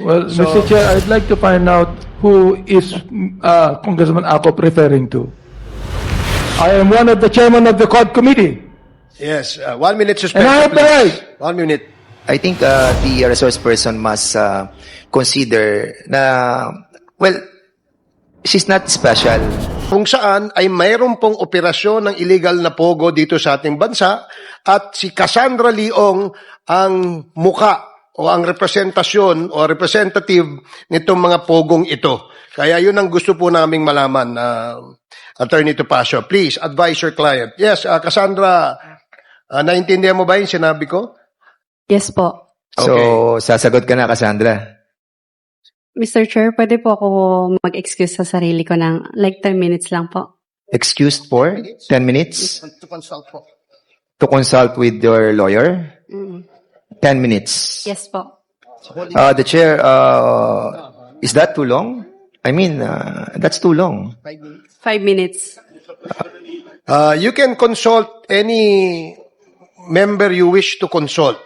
Well, So- Mr. Chair, I'd like to find out who is Congressman Akop referring to. I am one of the chairman of the COD committee. Yes, 1 minute And suspension, I have the please. right. 1 minute. I think the resource person must consider na, well, she's not special. Kung saan ay mayroon pong operasyon ng illegal na pogo dito sa ating bansa at si Cassandra Leong ang muka o ang representasyon o representative nitong mga pogong ito. Kaya yun ang gusto po naming malaman, Attorney Topacio. Please, advise your client. Yes, Cassandra, naintindihan mo ba yung sinabi ko? Yes po. So, sasagot ka na, Cassandra. Mr. Chair, pwede po ako mag-excuse sa sarili ko ng like 10 minutes lang po. Excused for 10 minutes To consult po. to consult with your lawyer? 10 minutes. Yes po. The chair, is that too long? I mean, that's too long. 5 minutes. You can consult any member you wish to consult.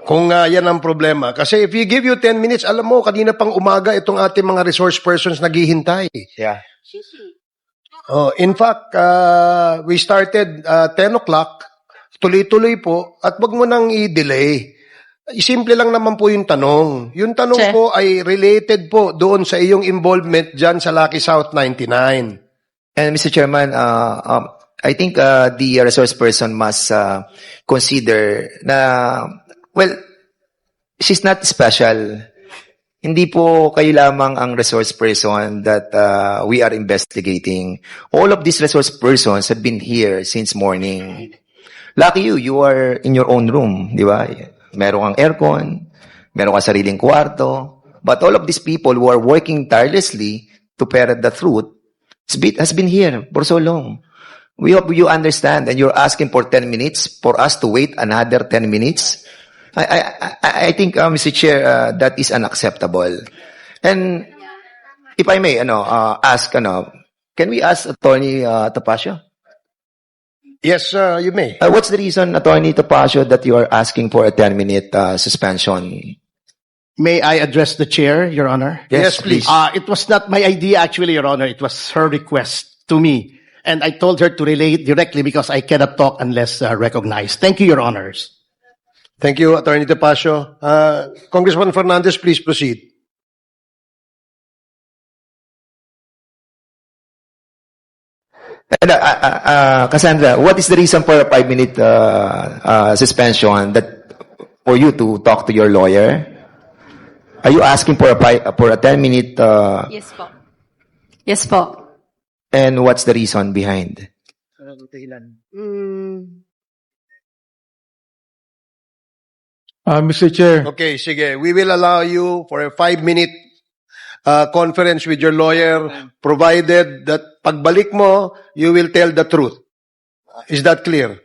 Kung yan ang problema. Kasi if you give you 10 minutes, alam mo, kanina pang umaga itong ating mga resource persons naghihintay. Yeah. In fact, we started 10 o'clock, tuloy-tuloy po, at wag mo nang i-delay. Simple lang naman po yung tanong. Yung tanong Che. po ay related po doon sa iyong involvement dyan sa Lucky South 99. And Mr. Chairman, I think the resource person must consider na, well, she's not special. Hindi po kayo lamang ang resource person that we are investigating. All of these resource persons have been here since morning. Lucky you are in your own room, di ba? Meron kang aircon, meron kang sariling kwarto. But all of these people who are working tirelessly to ferret the truth has been here for so long. We hope you understand, and you're asking for 10 minutes for us to wait another 10 minutes. I think, Mr. Chair, that is unacceptable. And if I may, ask, can we ask Attorney Topacio? Yes, you may. What's the reason, Attorney Topacio, that you are asking for a 10-minute suspension? May I address the chair, Your Honor? Yes, please. It was not my idea, actually, Your Honor. It was her request to me. And I told her to relay it directly because I cannot talk unless recognized. Thank you, Your Honors. Thank you, Attorney Topacio. Congressman Fernandez, please proceed. And, Cassandra, what is the reason for a 5-minute suspension for you to talk to your lawyer? Are you asking for a 10-minute? Yes po. Yes po. And what's the reason behind? Mr. Chair, Okay, sige. We will allow you for a 5-minute conference with your lawyer, provided that pagbalik mo, you will tell the truth. Is that clear?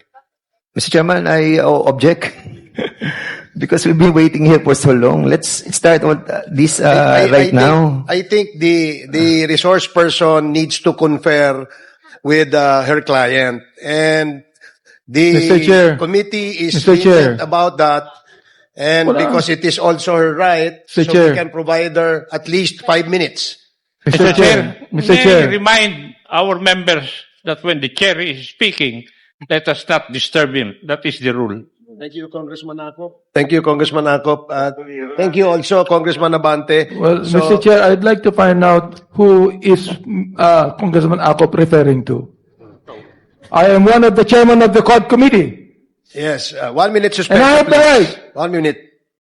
Mr. Chairman, I object because we've been waiting here for so long. Let's start with this right now. I think the resource person needs to confer with her client, and Mr. Chair. the committee is Mr. Chair. lenient about that. And because it is also her right, Mr. so Chair. we can provide her at least 5 minutes. Mr. Chair, Mr. May I Chair, remind our members that when the chair is speaking, let us not disturb him. That is the rule. Thank you, Congressman Akop. Thank you, Congressman Akop. Thank you also, Congressman Abante. well, So- Mr. Chair, I'd like to find out who is Congressman Akop referring to. I am one of the chairman of the COD committee. Yes, 1 minute suspension. And I have the please. right. 1 minute.